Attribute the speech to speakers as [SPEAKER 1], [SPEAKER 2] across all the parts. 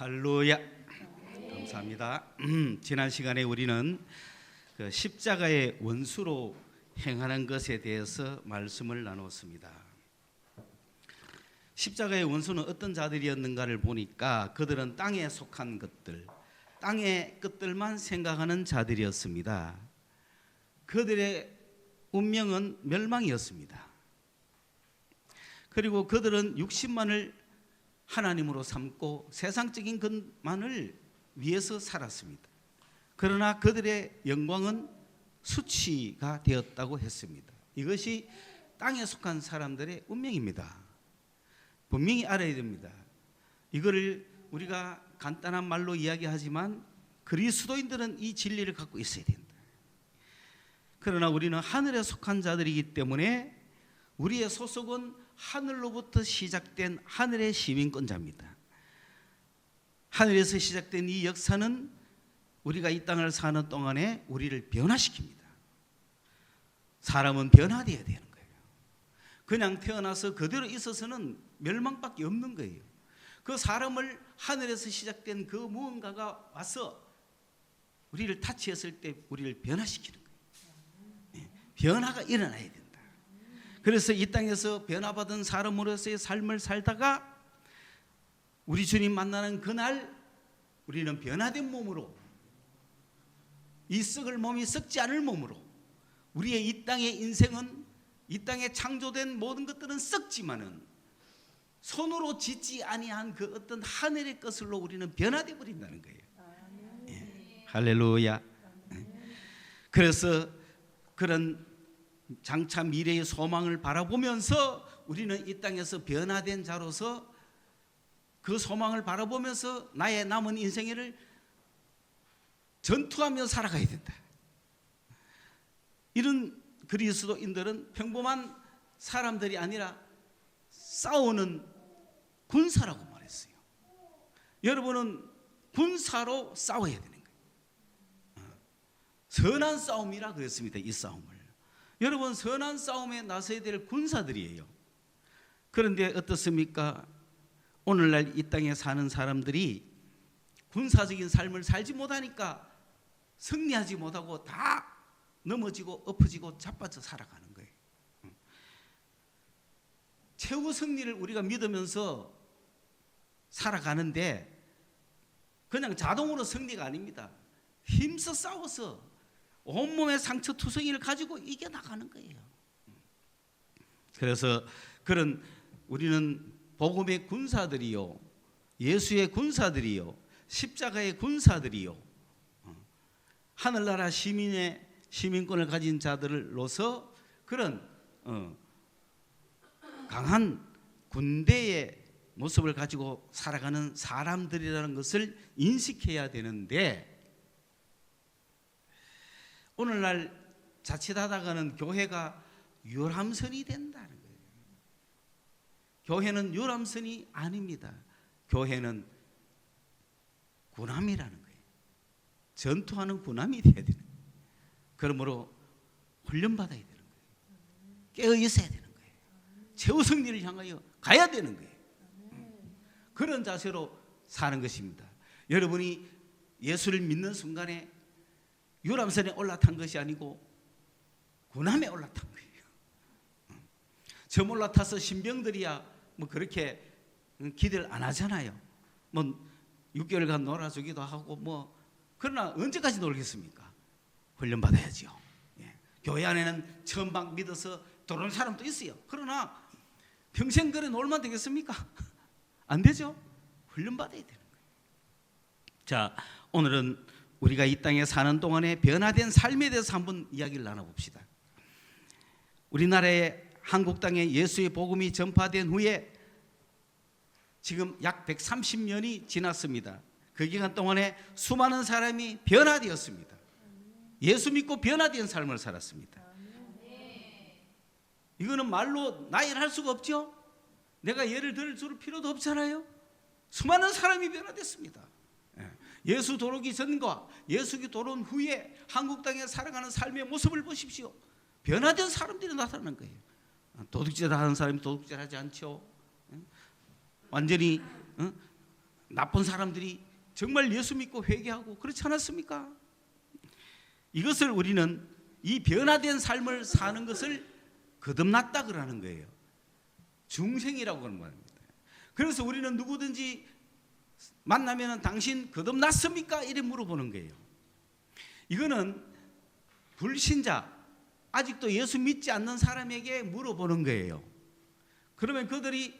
[SPEAKER 1] 할렐루야. 감사합니다. 지난 시간에 우리는 그 십자가의 원수로 행하는 것에 대해서 말씀을 나눴습니다. 십자가의 원수는 어떤 자들이었는가를 보니까 그들은 땅에 속한 것들, 땅의 것들만 생각하는 자들이었습니다. 그들의 운명은 멸망이었습니다. 그리고 그들은 육신만을 하나님으로 삼고 세상적인 것만을 위해서 살았습니다. 그러나 그들의 영광은 수치가 되었다고 했습니다. 이것이 땅에 속한 사람들의 운명입니다. 분명히 알아야 됩니다. 이거를 우리가 간단한 말로 이야기하지만 그리스도인들은 이 진리를 갖고 있어야 된다. 그러나 우리는 하늘에 속한 자들이기 때문에 우리의 소속은 하늘로부터 시작된 하늘의 시민권자입니다. 하늘에서 시작된 이 역사는 우리가 이 땅을 사는 동안에 우리를 변화시킵니다. 사람은 변화되어야 되는 거예요. 그냥 태어나서 그대로 있어서는 멸망밖에 없는 거예요. 그 사람을 하늘에서 시작된 그 무언가가 와서 우리를 타치했을 때 우리를 변화시키는 거예요. 변화가 일어나야 된다. 그래서 이 땅에서 변화받은 사람으로서의 삶을 살다가 우리 주님 만나는 그날 우리는 변화된 몸으로, 이 썩을 몸이 썩지 않을 몸으로, 우리의 이 땅의 인생은, 이 땅에 창조된 모든 것들은 썩지만은 손으로 짓지 아니한 그 어떤 하늘의 것으로 우리는 변화되어 버린다는 거예요. 예. 할렐루야. 그래서 그런 장차 미래의 소망을 바라보면서 우리는 이 땅에서 변화된 자로서 그 소망을 바라보면서 나의 남은 인생을 전투하며 살아가야 된다. 이런 그리스도인들은 평범한 사람들이 아니라 싸우는 군사라고 말했어요. 여러분은 군사로 싸워야 되는 거예요. 선한 싸움이라 그랬습니다. 이 싸움을. 여러분, 선한 싸움에 나서야 될 군사들이에요. 그런데 어떻습니까? 오늘날 이 땅에 사는 사람들이 군사적인 삶을 살지 못하니까 승리하지 못하고 다 넘어지고 엎어지고 자빠져 살아가는 거예요. 최후 승리를 우리가 믿으면서 살아가는데 그냥 자동으로 승리가 아닙니다. 힘써 싸워서 온몸의 상처 투성이를 가지고 이겨나가는 거예요. 그래서 그런 우리는 복음의 군사들이요, 예수의 군사들이요, 십자가의 군사들이요, 하늘나라 시민의 시민권을 가진 자들로서 그런 강한 군대의 모습을 가지고 살아가는 사람들이라는 것을 인식해야 되는데, 오늘날 자칫하다가는 교회가 유람선이 된다는 거예요. 교회는 유람선이 아닙니다. 교회는 군함이라는 거예요. 전투하는 군함이 되어야 되는 거예요. 그러므로 훈련받아야 되는 거예요. 깨어 있어야 되는 거예요. 최후 승리를 향하여 가야 되는 거예요. 그런 자세로 사는 것입니다. 여러분이 예수를 믿는 순간에 유람선에 올라탄 것이 아니고 군함에 올라탄 거예요. 처음 올라타서 신병들이야 뭐 그렇게 기대를 안 하잖아요. 뭐 6개월간 놀아주기도 하고 뭐, 그러나 언제까지 놀겠습니까? 훈련 받아야죠. 예. 교회 안에는 처음 막 믿어서 들어오는 사람도 있어요. 그러나 평생 그래 놀면 되겠습니까? 안 되죠. 훈련 받아야 되는 거예요. 자, 오늘은 우리가 이 땅에 사는 동안에 변화된 삶에 대해서 한번 이야기를 나눠봅시다. 우리나라의 한국 땅에 예수의 복음이 전파된 후에 지금 약 130년이 지났습니다. 그 기간 동안에 수많은 사람이 변화되었습니다. 예수 믿고 변화된 삶을 살았습니다. 이거는 말로 나열할 수가 없죠. 내가 예를 들 필요도 없잖아요. 수많은 사람이 변화됐습니다. 예수 돌아오기 전과 예수 돌아온 후에 한국 땅에 살아가는 삶의 모습을 보십시오. 변화된 사람들이 나타나는 거예요. 도둑질 하는 사람이 도둑질 하지 않죠. 완전히 나쁜 사람들이 정말 예수 믿고 회개하고 그렇지 않았습니까? 이것을 우리는 이 변화된 삶을 사는 것을 거듭났다 그러는 거예요. 중생이라고 하는 겁니다. 그래서 우리는 누구든지 만나면 당신 거듭났습니까? 이렇게 물어보는 거예요. 이거는 불신자, 아직도 예수 믿지 않는 사람에게 물어보는 거예요. 그러면 그들이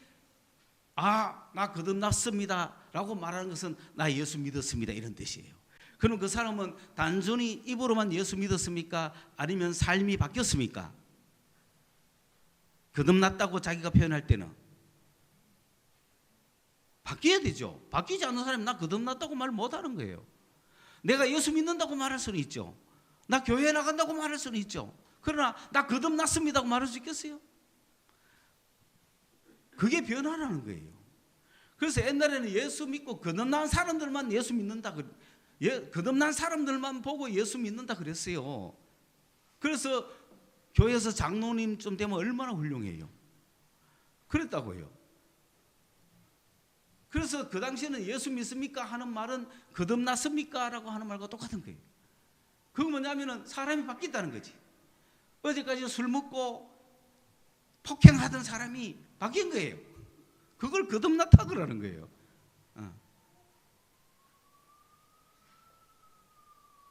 [SPEAKER 1] 나 거듭났습니다 라고 말하는 것은 나 예수 믿었습니다 이런 뜻이에요. 그럼 그 사람은 단순히 입으로만 예수 믿었습니까? 아니면 삶이 바뀌었습니까? 거듭났다고 자기가 표현할 때는 바뀌어야 되죠. 바뀌지 않는 사람이 나 거듭났다고 말 못하는 거예요. 내가 예수 믿는다고 말할 수는 있죠. 나 교회 나간다고 말할 수는 있죠. 그러나 나 거듭났습니다고 말할 수 있겠어요? 그게 변화라는 거예요. 그래서 옛날에는 예수 믿고 거듭난 사람들만 예수 믿는다, 거듭난 사람들만 보고 예수 믿는다 그랬어요. 그래서 교회에서 장로님 좀 되면 얼마나 훌륭해요. 그랬다고요. 그래서 그 당시에는 예수 믿습니까? 하는 말은 거듭났습니까? 라고 하는 말과 똑같은 거예요. 그거 뭐냐면은 사람이 바뀌었다는 거지. 어제까지 술 먹고 폭행하던 사람이 바뀐 거예요. 그걸 거듭났다 그러는 거예요.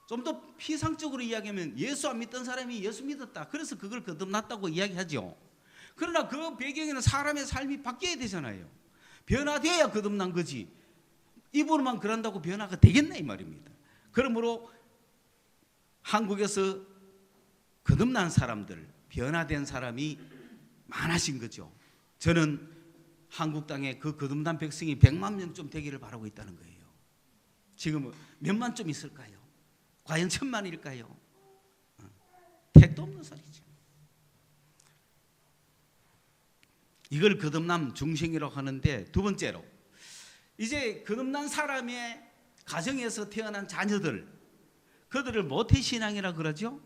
[SPEAKER 1] 좀 더 피상적으로 이야기하면 예수 안 믿던 사람이 예수 믿었다. 그래서 그걸 거듭났다고 이야기하죠. 그러나 그 배경에는 사람의 삶이 바뀌어야 되잖아요. 변화돼야 거듭난 거지. 입으로만 그런다고 변화가 되겠나 이 말입니다. 그러므로 한국에서 거듭난 사람들, 변화된 사람이 많아진 거죠. 저는 한국 땅에 그 거듭난 백성이 100만 명쯤 되기를 바라고 있다는 거예요. 지금 몇만 좀 있을까요? 과연 1000만일까요? 택도 없는 소리죠. 이걸 거듭남 중생이라고 하는데, 두 번째로 이제 거듭난 사람의 가정에서 태어난 자녀들, 그들을 모태신앙이라고 그러죠.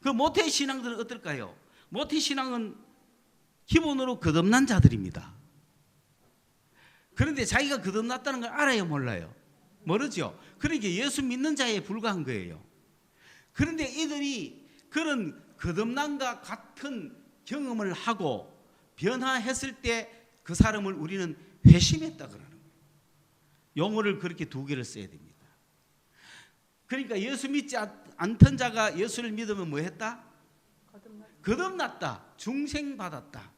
[SPEAKER 1] 그 모태신앙들은 어떨까요? 모태신앙은 기본으로 거듭난 자들입니다. 그런데 자기가 거듭났다는 걸 알아요, 몰라요? 모르죠. 그러니까 예수 믿는 자에 불과한 거예요. 그런데 이들이 그런 거듭남과 같은 경험을 하고 변화했을 때 그 사람을 우리는 회심했다 그러는 거예요. 용어를 그렇게 두 개를 써야 됩니다. 그러니까 예수 믿지 않던 자가 예수를 믿으면 뭐 했다? 거듭났다. 중생받았다.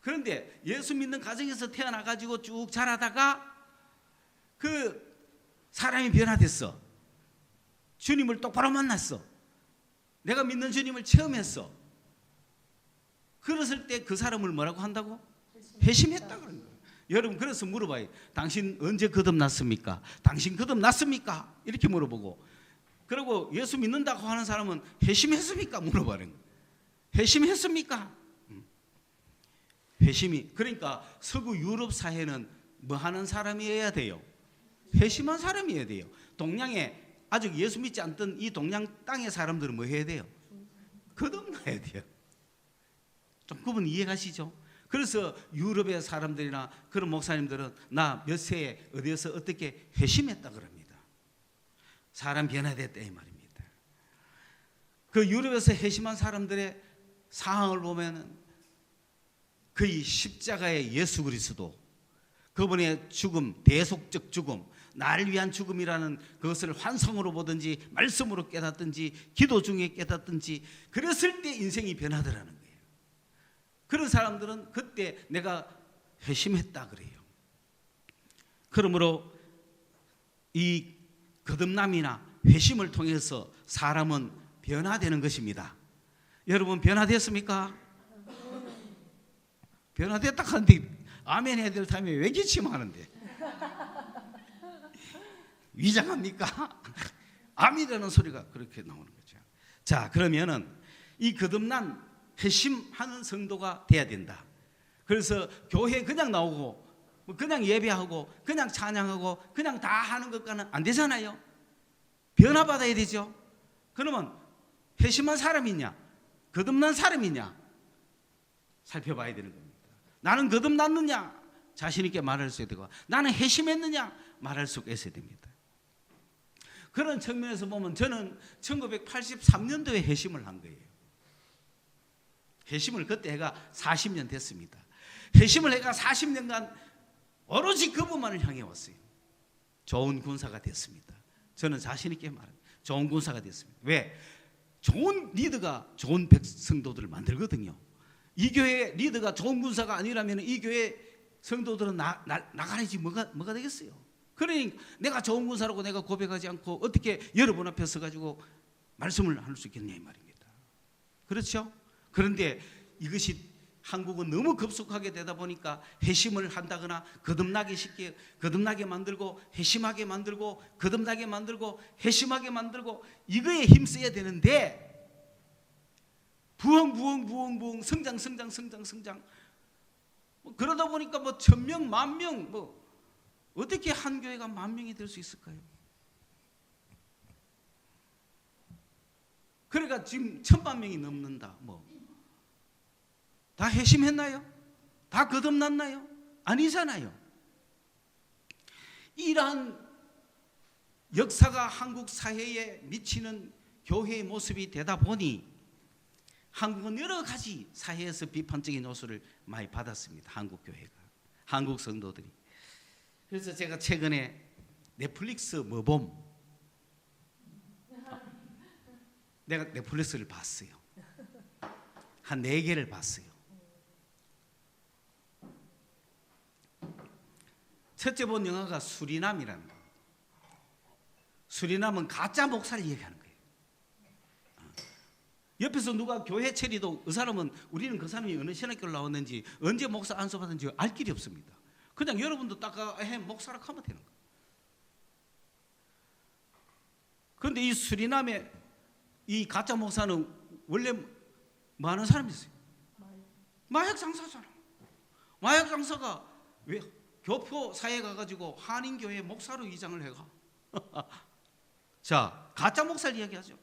[SPEAKER 1] 그런데 예수 믿는 가정에서 태어나가지고 쭉 자라다가 그 사람이 변화됐어. 주님을 똑바로 만났어. 내가 믿는 주님을 체험했어. 그랬을 때 그 사람을 뭐라고 한다고? 회심했다 그런 거예요. 여러분, 그래서 물어봐요. 당신 언제 거듭났습니까? 당신 거듭났습니까? 이렇게 물어보고, 그리고 예수 믿는다고 하는 사람은 회심했습니까? 물어봐는 거예요. 회심했습니까? 회심이, 그러니까 서구 유럽 사회는 뭐 하는 사람이어야 돼요? 회심한 사람이어야 돼요. 동양에 아직 예수 믿지 않던 이 동양 땅의 사람들은 뭐 해야 돼요? 거듭나야 돼요. 좀 그분 이해가시죠? 그래서 유럽의 사람들이나 그런 목사님들은 나 몇 세에 어디에서 어떻게 회심했다 그럽니다. 사람 변화됐다 이 말입니다. 그 유럽에서 회심한 사람들의 상황을 보면 거의 십자가의 예수 그리스도, 그분의 죽음, 대속적 죽음, 나를 위한 죽음이라는 그것을 환상으로 보든지 말씀으로 깨닫든지 기도 중에 깨닫든지 그랬을 때 인생이 변하더라는 거예요. 그런 사람들은 그때 내가 회심했다 그래요. 그러므로 이 거듭남이나 회심을 통해서 사람은 변화되는 것입니다. 여러분 변화됐습니까? 변화됐다 하는데 아멘 해야 될 타임에 왜 기침하는데? 위장합니까? 아멘이라는 소리가 그렇게 나오는 거죠. 자, 그러면은 이 거듭난 회심하는 성도가 돼야 된다. 그래서 교회 그냥 나오고 그냥 예배하고 그냥 찬양하고 그냥 다 하는 것과는 안 되잖아요. 변화받아야 되죠. 그러면 회심한 사람이냐 거듭난 사람이냐 살펴봐야 되는 겁니다. 나는 거듭났느냐 자신 있게 말할 수 있어야 되고, 나는 회심했느냐 말할 수가 있어야 됩니다. 그런 측면에서 보면 저는 1983년도에 회심을 한 거예요. 회심을 그때 해가 40년 됐습니다. 회심을 해가 40년간 오로지 그분만을 향해 왔어요. 좋은 군사가 됐습니다. 저는 자신 있게 말합니다. 좋은 군사가 됐습니다. 왜? 좋은 리더가 좋은 백성도들을 만들거든요. 이 교회 리더가 좋은 군사가 아니라면 이 교회 성도들은 나가야지 뭐가 되겠어요. 그러니 내가 좋은 군사라고 내가 고백하지 않고 어떻게 여러분 앞에 서가지고 말씀을 할 수 있겠냐 이 말입니다. 그렇죠? 그런데 이것이 한국은 너무 급속하게 되다 보니까 회심을 한다거나 거듭나게 만들고 회심하게 만들고 거듭나게 만들고 회심하게 만들고 이거에 힘써야 되는데, 부흥 성장 그러다 보니까 뭐 1000명 10,000명 뭐 어떻게 한 교회가 10,000명이 될 수 있을까요? 그러니까 지금 1,000,000명이 넘는다. 뭐 다 회심했나요? 다 거듭났나요? 아니잖아요. 이러한 역사가 한국 사회에 미치는 교회의 모습이 되다 보니 한국은 여러 가지 사회에서 비판적인 요소를 많이 받았습니다. 한국 교회가, 한국 성도들이. 그래서 제가 최근에 넷플릭스 뭐봄, 내가 넷플릭스를 봤어요. 한 4개를 봤어요. 첫째 본 영화가 수리남이라는 거. 수리남은 가짜 목사를 얘기하는 거예요. 옆에서 누가 교회 체리도, 그 사람은 우리는 그 사람이 어느 신학교를 나왔는지 언제 목사 안수받은지 알 길이 없습니다. 그냥 여러분도 딱 목사라 하면 되는 거예요. 그런데 이 수리남의 이 가짜 목사는 원래 뭐 하는 사람이었어요? 마약 장사잖아. 마약 장사가 왜 교포 사회에 가가지고 한인교회 목사로 위장을 해가. 자, 가짜 목사를 이야기하죠.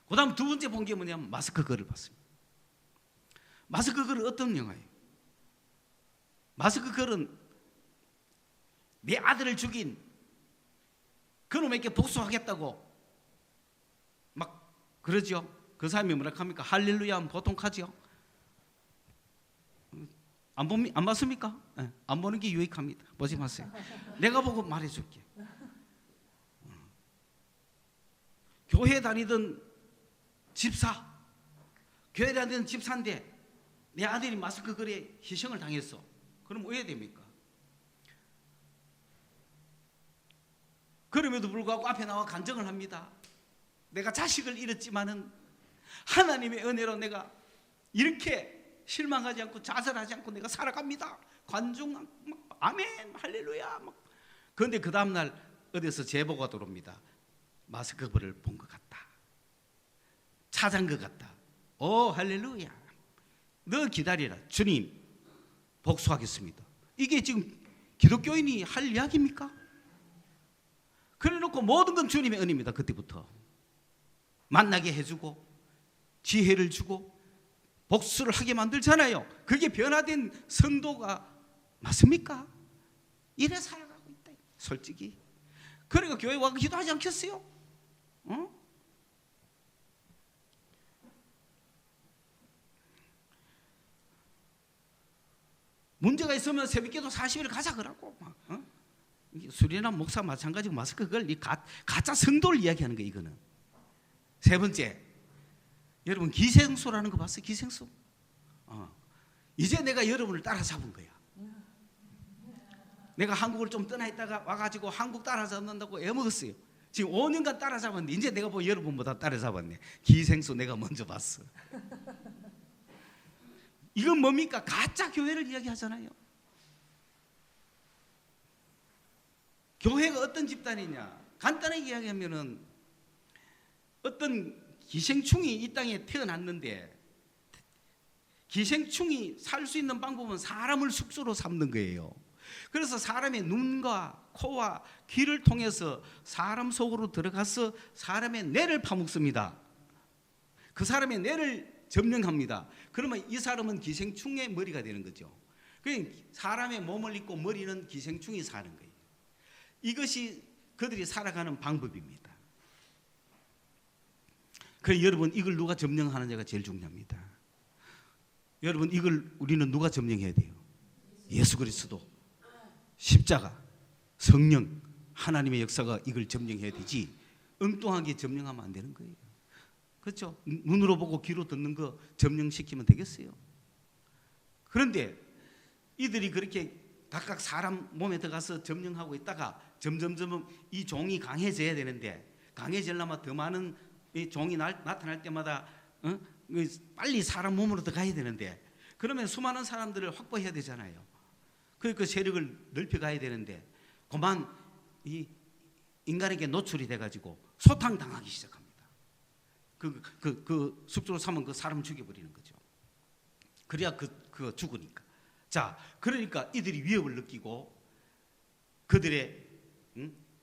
[SPEAKER 1] 그 다음 두 번째 본 게 뭐냐면 마스크 걸을 봤습니다. 마스크 걸은 어떤 영화예요? 마스크 걸은 내 아들을 죽인 그놈에게 복수하겠다고 막 그러죠. 그 사람이 뭐라 합니까? 할렐루야 하면 보통 하죠. 안 봤습니까? 네, 안 보는 게 유익합니다. 보지 마세요. 내가 보고 말해줄게. 교회 다니던 집사, 교회 다니던 집사인데 내 아들이 마스크 걸에 희생을 당했어. 그럼 왜 됩니까? 그럼에도 불구하고 앞에 나와 간증을 합니다. 내가 자식을 잃었지만은 하나님의 은혜로 내가 이렇게 실망하지 않고 좌절하지 않고 내가 살아갑니다. 관중 아멘 할렐루야 막. 그런데 그 다음날 어디서 제보가 들어옵니다. 마스크를 본 것 같다. 찾은 것 같다. 오 할렐루야. 너 기다리라. 주님 복수하겠습니다. 이게 지금 기독교인이 할 이야기입니까? 그래 놓고 모든 건 주님의 은혜입니다. 그때부터 만나게 해주고 지혜를 주고 복수를 하게 만들잖아요. 그게 변화된 성도가 맞습니까? 이래 살아가고 있다. 솔직히. 그러니까 교회 와서 기도하지 않겠어요? 문제가 있으면 새벽기도 40일 가자 그러고 막, 수리남 목사 마찬가지고 마스크 그걸 가짜 성도를 이야기하는 거예요. 이거는. 세 번째, 여러분 기생수라는 거 봤어요? 기생수. 이제 내가 여러분을 따라잡은 거야. 내가 한국을 좀 떠나 있다가 와가지고 한국 따라잡는다고 애먹었어요. 지금 5년간 따라잡았는데 이제 내가 뭐 여러분보다 따라잡았네. 기생수 내가 먼저 봤어. 이건 뭡니까? 가짜 교회를 이야기하잖아요. 교회가 어떤 집단이냐? 간단하게 이야기하면은 어떤 기생충이 이 땅에 태어났는데 기생충이 살 수 있는 방법은 사람을 숙소로 삼는 거예요. 그래서 사람의 눈과 코와 귀를 통해서 사람 속으로 들어가서 사람의 뇌를 파먹습니다. 그 사람의 뇌를 점령합니다. 그러면 이 사람은 기생충의 머리가 되는 거죠. 사람의 몸을 입고 머리는 기생충이 사는 거예요. 이것이 그들이 살아가는 방법입니다. 그래서 여러분, 이걸 누가 점령하느냐가 제일 중요합니다. 여러분, 이걸 우리는 누가 점령해야 돼요? 예수 그리스도, 십자가, 성령, 하나님의 역사가 이걸 점령해야 되지, 엉뚱하게 점령하면 안 되는 거예요. 그렇죠? 눈으로 보고 귀로 듣는 거 점령시키면 되겠어요? 그런데 이들이 그렇게 각각 사람 몸에 들어가서 점령하고 있다가 점점 이 종이 강해져야 되는데, 강해지려면 더 많은 이 종이 나타날 때마다 빨리 사람 몸으로 들어가야 되는데, 그러면 수많은 사람들을 확보해야 되잖아요. 그 세력을 넓혀가야 되는데, 그만 이 인간에게 노출이 돼가지고 소탕당하기 시작합니다. 그 숙주로 삼은 그 사람 죽여버리는 거죠. 그래야 그 죽으니까. 자, 그러니까 이들이 위협을 느끼고 그들의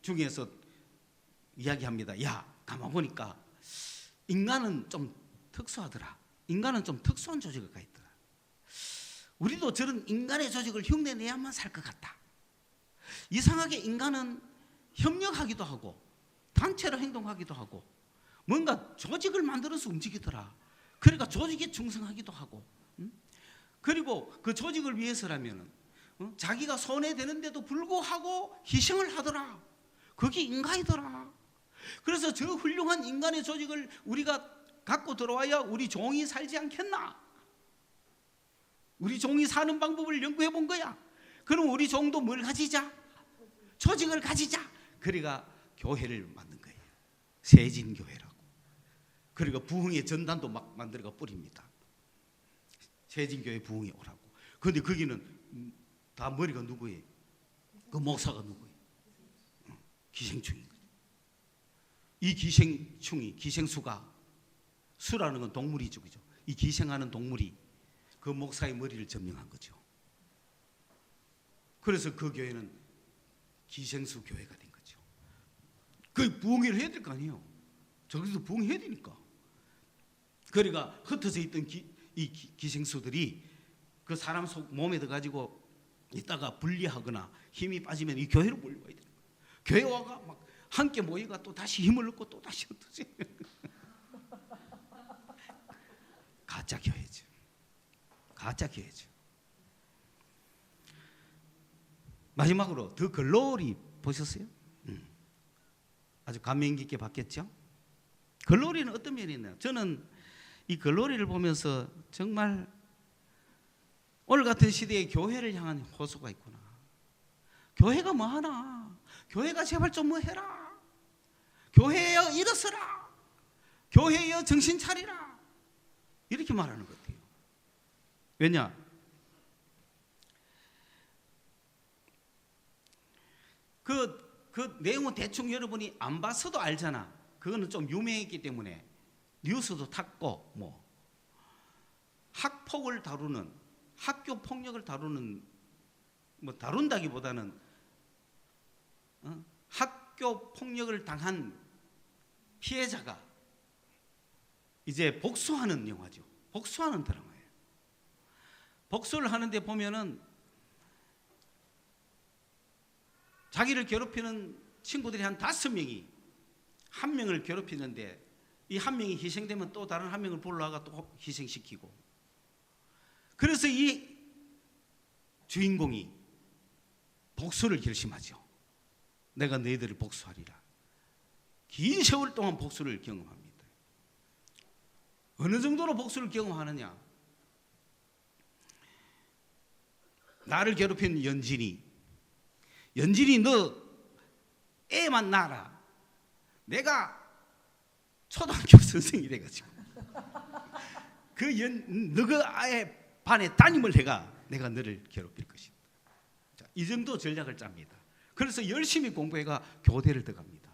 [SPEAKER 1] 중에서 이야기합니다. 야, 가만 보니까 인간은 좀 특수하더라. 인간은 좀 특수한 조직을 갖고 있더라. 우리도 저런 인간의 조직을 흉내내야만 살 것 같다. 이상하게 인간은 협력하기도 하고 단체로 행동하기도 하고 뭔가 조직을 만들어서 움직이더라. 그러니까 조직에 충성하기도 하고, 그리고 그 조직을 위해서라면 자기가 손해되는데도 불구하고 희생을 하더라. 그게 인간이더라. 그래서 저 훌륭한 인간의 조직을 우리가 갖고 들어와야 우리 종이 살지 않겠나? 우리 종이 사는 방법을 연구해 본 거야. 그럼 우리 종도 뭘 가지자? 조직을 가지자. 그러니까 교회를 만든 거예요. 세진교회라고. 그리고 부흥의 전단도 막 만들어가 뿌립니다. 세진교회 부흥에 오라고. 그런데 거기는 다 머리가 누구예요? 그 목사가 누구예요? 기생충인 거죠. 이 기생충이, 기생수가, 수라는 건 동물이죠, 그죠? 이 기생하는 동물이 그 목사의 머리를 점령한 거죠. 그래서 그 교회는 기생수 교회가 된 거죠. 그 부흥회를 해야 될 거 아니에요. 저기서 부흥해야 되니까. 그러니까 흩어져 있던 이 기생수들이 그 사람 속 몸에 들어가지고 있다가 분리하거나 힘이 빠지면 이 교회로 몰려와야 되는 거예요. 교회와가 막 함께 모이가 또 다시 힘을 얻고 또 다시 흩어져. 가짜 교회죠. 가짜 교회죠. 마지막으로 더 글로리 보셨어요? 아주 감명 깊게 봤겠죠? 글로리는 어떤 면이 있나요? 저는 이 글로리를 보면서 정말 오늘 같은 시대에 교회를 향한 호소가 있구나. 교회가 뭐 하나? 교회가 제발 좀 뭐 해라. 교회여 일어서라. 교회여 정신 차리라. 이렇게 말하는 것 같아요. 왜냐? 그 내용은 대충 여러분이 안 봤어도 알잖아. 그거는 좀 유명했기 때문에 뉴스도 탔고, 뭐 학폭을 다루는, 학교 폭력을 다루는, 뭐 다룬다기보다는 학교 폭력을 당한 피해자가 이제 복수하는 영화죠. 복수하는 드라마예요. 복수를 하는데 보면은 자기를 괴롭히는 친구들이 한 5명이 한 명을 괴롭히는데 이 한 명이 희생되면 또 다른 한 명을 불러다가 또 희생시키고, 그래서 이 주인공이 복수를 결심하죠. 내가 너희들을 복수하리라. 긴 세월 동안 복수를 경험합니다. 어느 정도로 복수를 경험하느냐? 나를 괴롭힌 연진이 너 애만 낳아라. 내가 초등학교 선생이 돼가지고 너가 아예 반에 담임을 해가 내가 너를 괴롭힐 것이다. 자, 이 정도 전략을 짭니다. 그래서 열심히 공부해가 교대를 들어갑니다.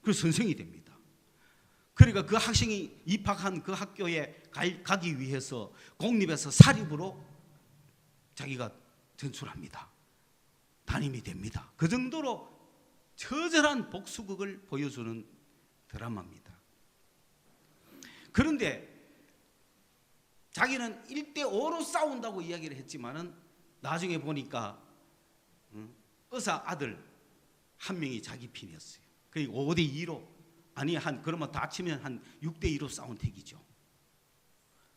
[SPEAKER 1] 그래서 선생이 됩니다. 그러니까 그 학생이 입학한 그 학교에 가기 위해서 공립에서 사립으로 자기가 전출합니다. 담임이 됩니다. 그 정도로 처절한 복수극을 보여주는 드라마입니다. 그런데 자기는 1대5로 싸운다고 이야기를 했지만은 나중에 보니까 의사 아들 한 명이 자기 편이었어요. 그게 5대2로 아니 그러면 다치면 한 6대2로 싸운 택이죠.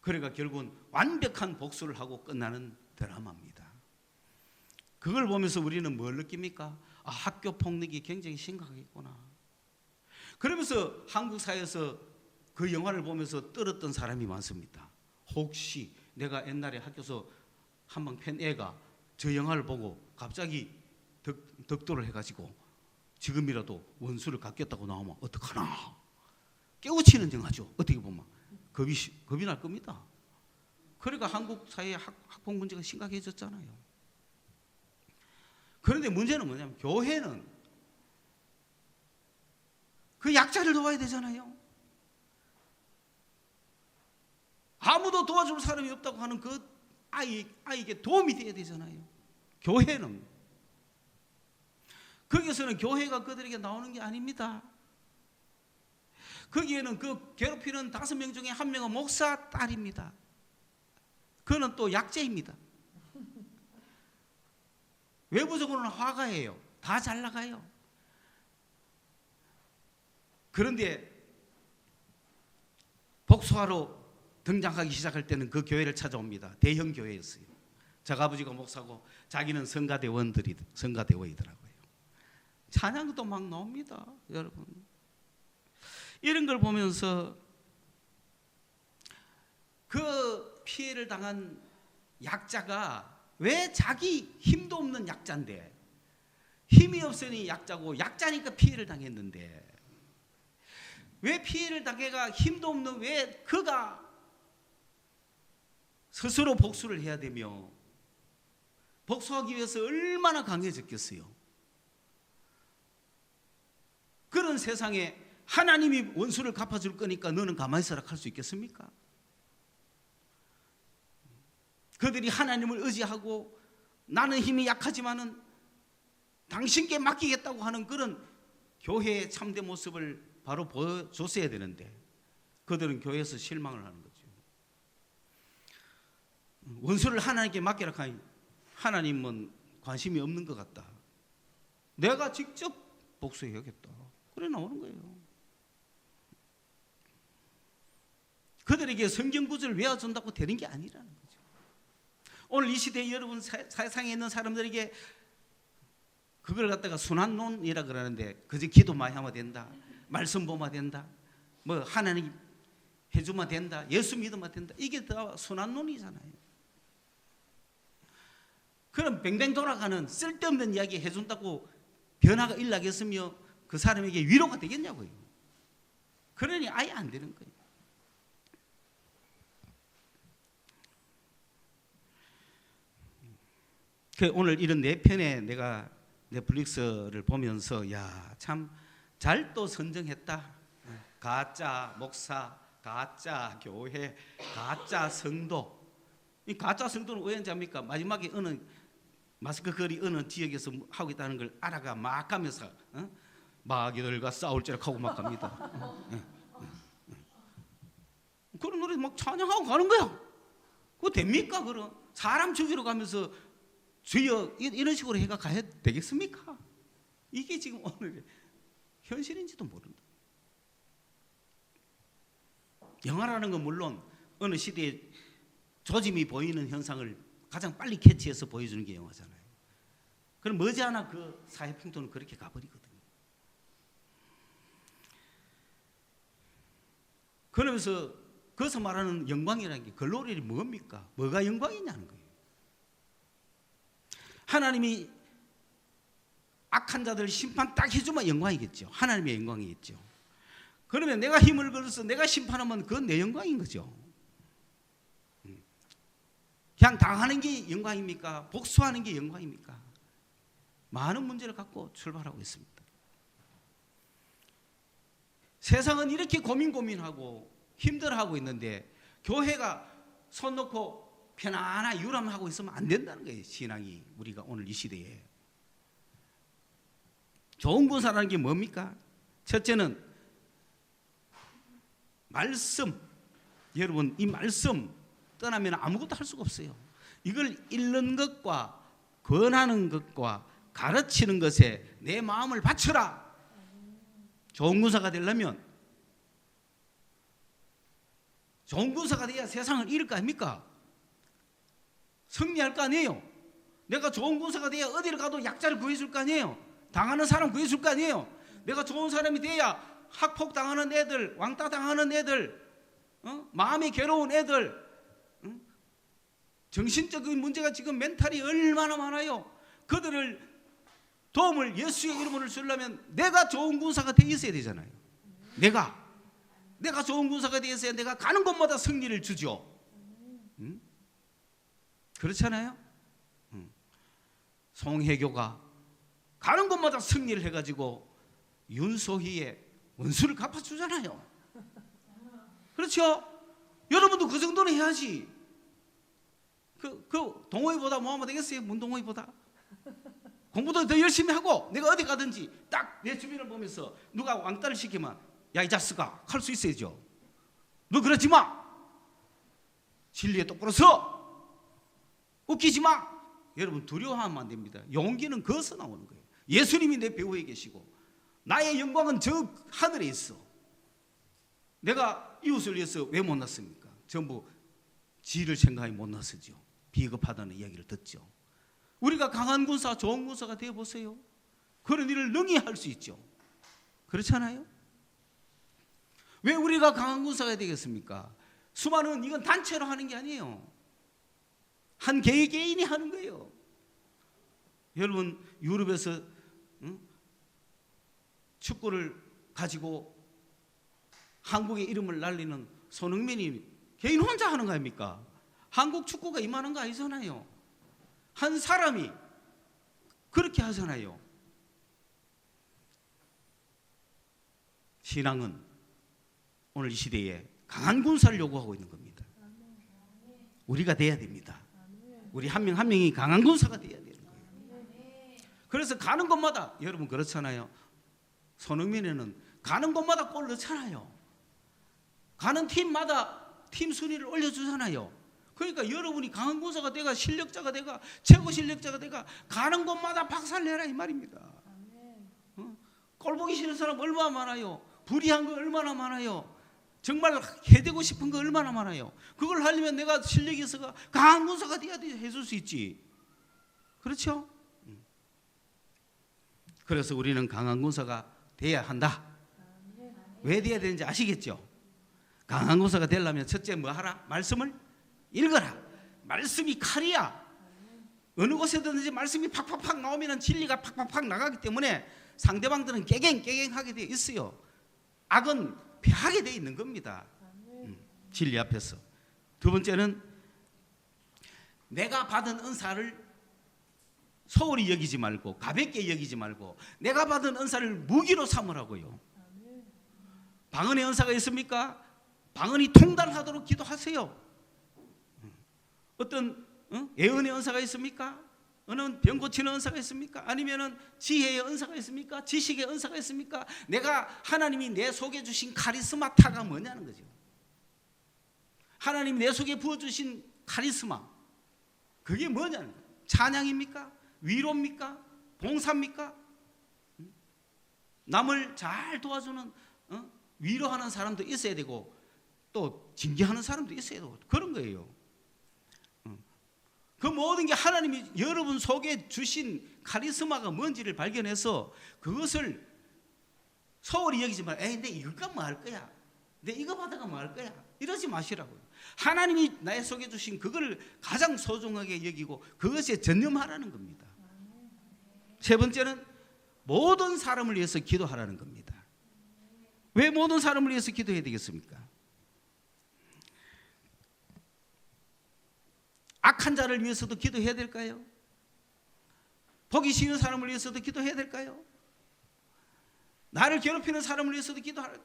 [SPEAKER 1] 그러니까 결국은 완벽한 복수를 하고 끝나는 드라마입니다. 그걸 보면서 우리는 뭘 느낍니까? 아, 학교 폭력이 굉장히 심각하겠구나. 그러면서 한국 사회에서 그 영화를 보면서 떨었던 사람이 많습니다. 혹시 내가 옛날에 학교에서 한방 팬 애가 저 영화를 보고 갑자기 덕도를 해가지고 지금이라도 원수를 갚겠다고 나오면 어떡하나. 깨우치는 영화죠. 어떻게 보면 겁이 날 겁니다. 그러니까 한국 사회의 학폭 문제가 심각해졌잖아요. 그런데 문제는 뭐냐면 교회는 그 약자를 도와야 되잖아요. 아무도 도와줄 사람이 없다고 하는 그 아이에게 도움이 돼야 되잖아요. 교회는 거기서는 교회가 그들에게 나오는 게 아닙니다. 거기에는 그 괴롭히는 5명 중에 1명은 목사 딸입니다. 그는 또 약자입니다. 외부적으로는 화가예요. 다 잘 나가요. 그런데 복수하러 등장하기 시작할 때는 그 교회를 찾아옵니다. 대형 교회였어요. 저가 아버지가 목사고 자기는 성가대원이더라고요. 찬양도 막 나옵니다. 여러분, 이런 걸 보면서 그 피해를 당한 약자가 왜 자기 힘도 없는 약자인데, 힘이 없으니 약자고 약자니까 피해를 당했는데, 왜 피해를 당해가 힘도 없는 왜 그가 스스로 복수를 해야 되며 복수하기 위해서 얼마나 강해졌겠어요. 그런 세상에 하나님이 원수를 갚아줄 거니까 너는 가만히 있어라 할 수 있겠습니까? 그들이 하나님을 의지하고 나는 힘이 약하지만은 당신께 맡기겠다고 하는 그런 교회의 참된 모습을 바로 보여줬어야 되는데 그들은 교회에서 실망을 하는 거죠. 원수를 하나님께 맡기라 하니 하나님은 관심이 없는 것 같다. 내가 직접 복수해야겠다. 그래 나오는 거예요. 그들에게 성경 구절을 외워준다고 되는 게 아니라는 거죠. 오늘 이 시대에 여러분 세상에 있는 사람들에게 그걸 갖다가 순환론이라 그러는데 그저 기도 많이 하면 된다. 말씀 보면 된다. 뭐 하나님 해주면 된다. 예수 믿으면 된다. 이게 다 순환론이잖아요. 그럼 뱅뱅 돌아가는 쓸데없는 이야기 해준다고 변화가 일나겠으며 그 사람에게 위로가 되겠냐고요. 그러니 아예 안 되는 거예요. 오늘 이런 4편의 내가 넷플릭스를 보면서 야, 참 잘 또 선정했다. 가짜 목사, 가짜 교회, 가짜 성도. 이 가짜 성도는 왜 합니까? 마지막에 어느 마스크 거리 어느 지역에서 하고 있다는 걸 알아가 막 가면서 마귀들과 싸울지라 하고 막 갑니다. 그런 노래 막 찬양하고 가는 거야. 그거 됩니까? 그럼 사람 죽이러 가면서 주여 이런 식으로 해가 가야 되겠습니까? 이게 지금 오늘 현실인지도 모른다. 영화라는 건 물론 어느 시대에 조짐이 보이는 현상을 가장 빨리 캐치해서 보여주는 게 영화잖아요. 그럼 머지않아 그 사회 풍토는 그렇게 가버리거든요. 그러면서 거기서 말하는 영광이라는 게 글로리이 뭡니까? 뭐가 영광이냐는 거예요. 하나님이 악한 자들 심판 딱 해주면 영광이겠죠. 하나님의 영광이겠죠. 그러면 내가 힘을 걸어서 내가 심판하면 그건 내 영광인 거죠. 그냥 당하는 게 영광입니까? 복수하는 게 영광입니까? 많은 문제를 갖고 출발하고 있습니다. 세상은 이렇게 고민하고 힘들어하고 있는데 교회가 손 놓고 편안하게 유람하고 있으면 안 된다는 거예요. 신앙이 우리가 오늘 이 시대에. 좋은 군사라는 게 뭡니까? 첫째는 말씀. 여러분 이 말씀 떠나면 아무것도 할 수가 없어요. 이걸 읽는 것과 권하는 것과 가르치는 것에 내 마음을 바쳐라. 좋은 군사가 되려면, 좋은 군사가 돼야 세상을 이길 거 아닙니까? 승리할 거 아니에요. 내가 좋은 군사가 돼야 어디를 가도 약자를 구해줄 거 아니에요. 당하는 사람 구해줄 거 아니에요. 내가 좋은 사람이 돼야 학폭 당하는 애들, 왕따 당하는 애들, 마음이 괴로운 애들, 정신적인 문제가 지금 멘탈이 얼마나 많아요. 그들을 도움을 예수의 이름으로 주려면 내가 좋은 군사가 되어 있어야 되잖아요. 내가 좋은 군사가 되어 있어야 내가 가는 곳마다 승리를 주죠. 그렇잖아요. 송혜교가 가는 곳마다 승리를 해가지고 윤소희의 원수를 갚아주잖아요. 그렇죠? 여러분도 그 정도는 해야지. 그 동호회보다 뭐 하면 되겠어요? 문동호회보다 공부도 더 열심히 하고, 내가 어디 가든지 딱 내 주변을 보면서 누가 왕따를 시키면 야 이 자식아 할 수 있어야죠. 너 그러지 마. 진리에 똑바로 서. 웃기지 마. 여러분 두려워하면 안 됩니다. 용기는 거기서 나오는 거예요. 예수님이 내 배후에 계시고 나의 영광은 저 하늘에 있어. 내가 이웃을 위해서 왜 못 났습니까? 전부 지를 생각해 못 났었죠. 비겁하다는 이야기를 듣죠. 우리가 강한 군사, 좋은 군사가 되어보세요. 그런 일을 능히 할 수 있죠. 그렇잖아요? 왜 우리가 강한 군사가 되겠습니까? 수많은, 이건 단체로 하는 게 아니에요. 한 개인이 하는 거예요. 여러분 유럽에서 축구를 가지고 한국의 이름을 날리는 손흥민이 개인 혼자 하는 거 아닙니까? 한국 축구가 이만한 거 아니잖아요. 한 사람이 그렇게 하잖아요. 신앙은 오늘 이 시대에 강한 군사를 요구하고 있는 겁니다. 우리가 돼야 됩니다. 우리 한 명 한 명이 강한 군사가 돼야 되는 거예요. 그래서 가는 곳마다, 여러분 그렇잖아요. 손흥민에는 가는 곳마다 골 넣잖아요. 가는 팀마다 팀 순위를 올려주잖아요. 그러니까 여러분이 강한 군사가 돼가, 실력자가 돼가, 최고 실력자가 돼가, 가는 곳마다 박살내라 이 말입니다. 꼴 보기 싫은 사람 얼마나 많아요. 불의한 거 얼마나 많아요. 정말 해대고 싶은 거 얼마나 많아요. 그걸 하려면 내가 실력이 있어가 강한 군사가 돼야 해줄 수 있지. 그렇죠? 그래서 우리는 강한 군사가 돼야 한다. 왜 돼야 되는지 아시겠죠? 강한 군사가 되려면 첫째 뭐 하라? 말씀을 읽어라. 말씀이 칼이야. 어느 곳에든지 말씀이 팍팍팍 나오면 진리가 팍팍팍 나가기 때문에 상대방들은 깨갱깨갱하게 되어 있어요. 악은 패하게 되어 있는 겁니다. 진리 앞에서. 두 번째는 내가 받은 은사를 소홀히 여기지 말고, 가볍게 여기지 말고, 내가 받은 은사를 무기로 삼으라고요. 방언의 은사가 있습니까? 방언이 통달하도록 기도하세요. 어떤 예언의 은사가 있습니까? 어느 병 고치는 은사가 있습니까? 아니면은 지혜의 은사가 있습니까? 지식의 은사가 있습니까? 내가, 하나님이 내 속에 주신 카리스마타가 뭐냐는 거죠. 하나님이 내 속에 부어주신 카리스마, 그게 뭐냐는 거예요. 찬양입니까? 위로입니까? 봉사입니까? 남을 잘 도와주는, 위로하는 사람도 있어야 되고, 또 징계하는 사람도 있어야 되고, 그런 거예요. 그 모든 게 하나님이 여러분 속에 주신 카리스마가 뭔지를 발견해서 그것을 소홀히 여기지 말고, 에이 내 이거 뭐 할 거야, 내 이거 받아가 뭐 할 거야, 이러지 마시라고요. 하나님이 나의 속에 주신 그거를 가장 소중하게 여기고 그것에 전념하라는 겁니다. 세 번째는 모든 사람을 위해서 기도하라는 겁니다. 왜 모든 사람을 위해서 기도해야 되겠습니까? 악한 자를 위해서도 기도해야 될까요? 보기 싫은 사람을 위해서도 기도해야 될까요? 나를 괴롭히는 사람을 위해서도 기도할,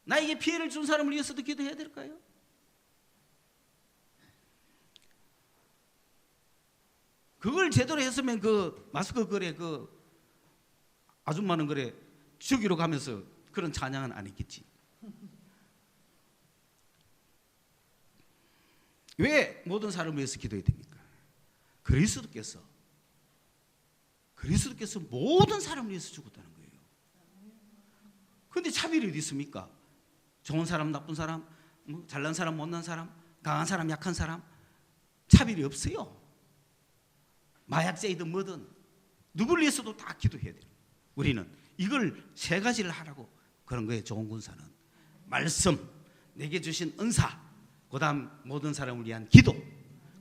[SPEAKER 1] 나에게 피해를 준 사람을 위해서도 기도해야 될까요? 그걸 제대로 했으면 그 마스크 거래, 그 아줌마는 거래 죽이러 가면서 그런 찬양은 안 했겠지. 왜 모든 사람을 위해서 기도해야 됩니까? 그리스도께서 모든 사람을 위해서 죽었다는 거예요. 그런데 차별이 어디 있습니까? 좋은 사람, 나쁜 사람, 잘난 사람, 못난 사람, 강한 사람, 약한 사람, 차별이 없어요. 마약자이든 뭐든 누구를 위해서도 다 기도해야 돼요. 우리는 이걸 세 가지를 하라고 그런 거예요. 좋은 군사는 말씀, 내게 주신 은사, 그 다음 모든 사람을 위한 기도.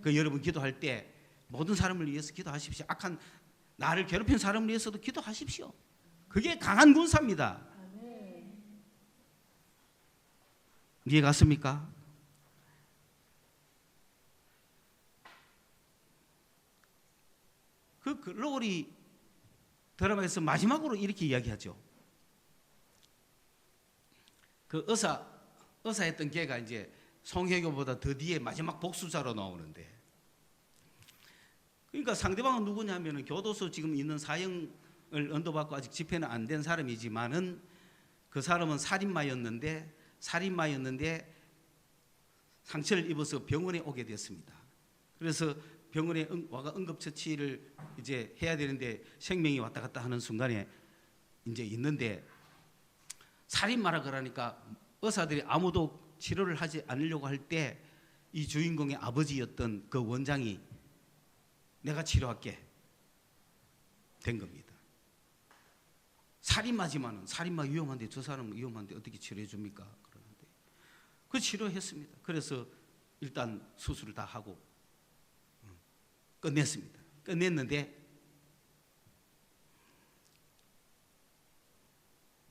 [SPEAKER 1] 그 여러분 기도할 때 모든 사람을 위해서 기도하십시오. 악한 나를 괴롭힌 사람을 위해서도 기도하십시오. 그게 강한 군사입니다. 이해 갔습니까? 그 글로리 드라마에서 마지막으로 이렇게 이야기하죠. 그 의사했던 걔가 이제 송혜교보다 더 뒤에 마지막 복수자로 나오는데, 그러니까 상대방은 누구냐면은 교도소 지금 있는 사형을 언도받고 아직 집행은 안 된 사람이지만은 그 사람은 살인마였는데 상처를 입어서 병원에 오게 됐습니다. 그래서 병원에 와가 응급처치를 이제 해야 되는데 생명이 왔다 갔다 하는 순간에 이제 있는데, 살인마라 그러니까 의사들이 아무도 치료를 하지 않으려고 할 때 이 주인공의 아버지였던 그 원장이 내가 치료할게 된 겁니다. 살인마지만은 살인마 위험한데 저 사람은 위험한데 어떻게 치료해 줍니까? 그러는데 그 치료했습니다. 그래서 일단 수술을 다 하고 끝냈습니다. 끝냈는데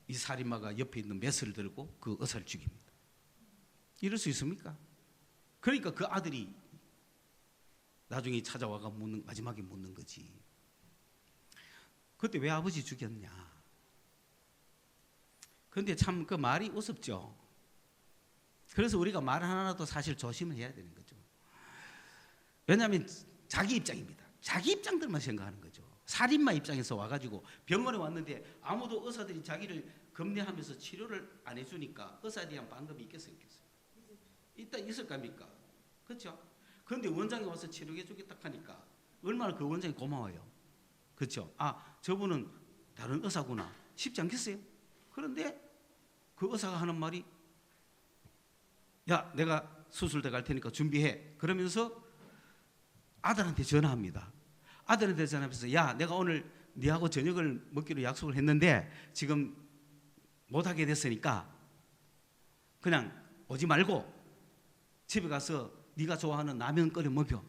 [SPEAKER 1] 이 살인마가 옆에 있는 메스를 들고 그 의사를 죽입니다. 이럴 수 있습니까? 그러니까 그 아들이 나중에 찾아와가 마지막에 묻는 거지. 그때 왜 아버지 죽였냐? 근데 참 그 말이 우습죠. 그래서 우리가 말 하나라도 사실 조심을 해야 되는 거죠. 왜냐하면 자기 입장입니다. 자기 입장들만 생각하는 거죠. 살인마 입장에서 와가지고 병원에 왔는데 아무도 의사들이 자기를 겁내하면서 치료를 안 해주니까 의사에 대한 반감이 있겠어요? 일단 있을 겁니까? 그렇죠? 그런데 원장이 와서 치료해 주겠다 하니까 얼마나 그 원장이 고마워요. 그렇죠? 아, 저분은 다른 의사구나. 쉽지 않겠어요? 그런데 그 의사가 하는 말이, 야, 내가 수술대 갈 테니까 준비해. 그러면서 아들한테 전화합니다. 아들한테 전화하면서, 야, 내가 오늘 네하고 저녁을 먹기로 약속을 했는데 지금 못하게 됐으니까 그냥 오지 말고 집에 가서 네가 좋아하는 라면 끓여 먹여.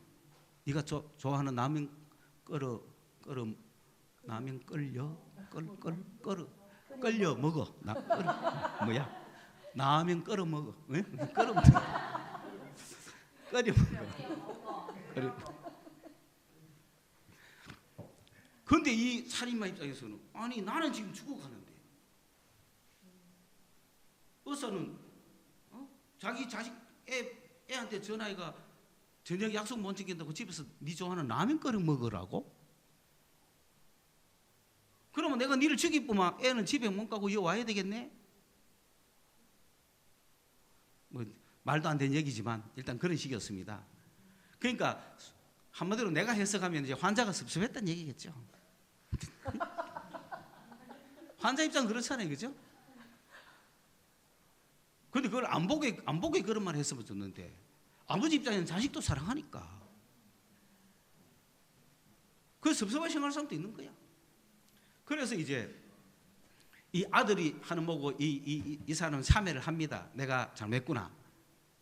[SPEAKER 1] 네가 좋아하는 라면 라면 끓여 먹어. 라면 끓여 먹어. 끓여 먹어. 그런데 이 살인마 입장에서는, 아니 나는 지금 죽어가는데 의사는 자기 자식 애한테 전화해가 저녁 약속 못 지킨다고 집에서 네 좋아하는 라면 끓여 먹으라고? 그러면 내가 니를 죽이고만 애는 집에 못 가고 여 와야 되겠네? 뭐 말도 안 되는 얘기지만 일단 그런 식이었습니다. 그러니까 한마디로 내가 해석하면 이제 환자가 섭섭했다는 얘기겠죠. 환자 입장 그렇잖아요, 그죠? 근데 그걸 안 보게 그런 말 했으면 좋는데, 아버지 입장에는 자식도 사랑하니까 그 섭섭하게 생각할 사람도 있는 거야. 그래서 이제 이 아들이 하는 뭐고 이 사람은 참회를 합니다. 내가 잘못했구나.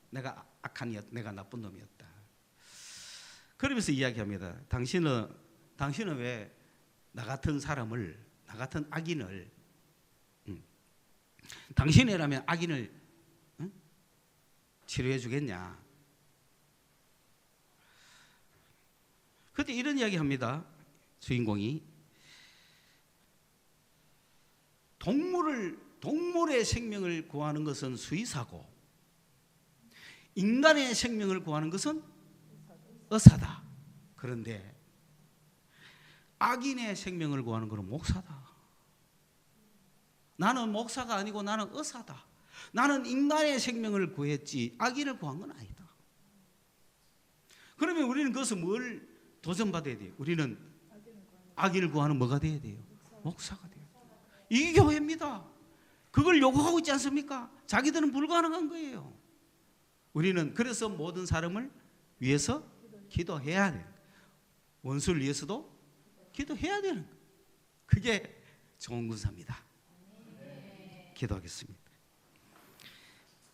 [SPEAKER 1] 내가 악한 이었다. 내가 나쁜 놈이었다. 그러면서 이야기합니다. 당신은 왜 나 같은 사람을, 나 같은 악인을, 당신이라면 악인을 치료해 주겠냐? 그때 이런 이야기합니다. 주인공이 동물의 생명을 구하는 것은 수의사고 인간의 생명을 구하는 것은 의사다. 그런데 악인의 생명을 구하는 것은 목사다. 나는 목사가 아니고 나는 의사다. 나는 인간의 생명을 구했지 악인을 구한 건 아니다. 그러면 우리는 그것을 뭘 도전받아야 돼요? 우리는 악인을 구하는 뭐가 돼야 돼요? 목사가 돼요. 이게 교회입니다. 그걸 요구하고 있지 않습니까? 자기들은 불가능한 거예요. 우리는 그래서 모든 사람을 위해서 기도해야 돼요. 원수를 위해서도 기도해야 되는 거예요. 그게 좋은 군사입니다. 기도하겠습니다.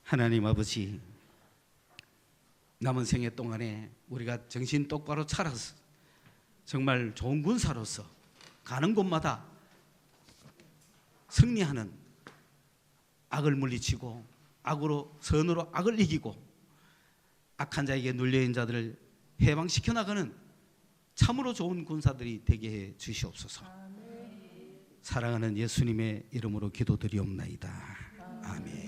[SPEAKER 1] 하나님 아버지, 남은 생애 동안에 우리가 정신 똑바로 차려서 정말 좋은 군사로서 가는 곳마다 승리하는, 악을 물리치고 악으로 선으로 악을 이기고 악한 자에게 눌려있는 자들을 해방시켜 나가는 참으로 좋은 군사들이 되게 해 주시옵소서. 사랑하는 예수님의 이름으로 기도드리옵나이다. 아멘.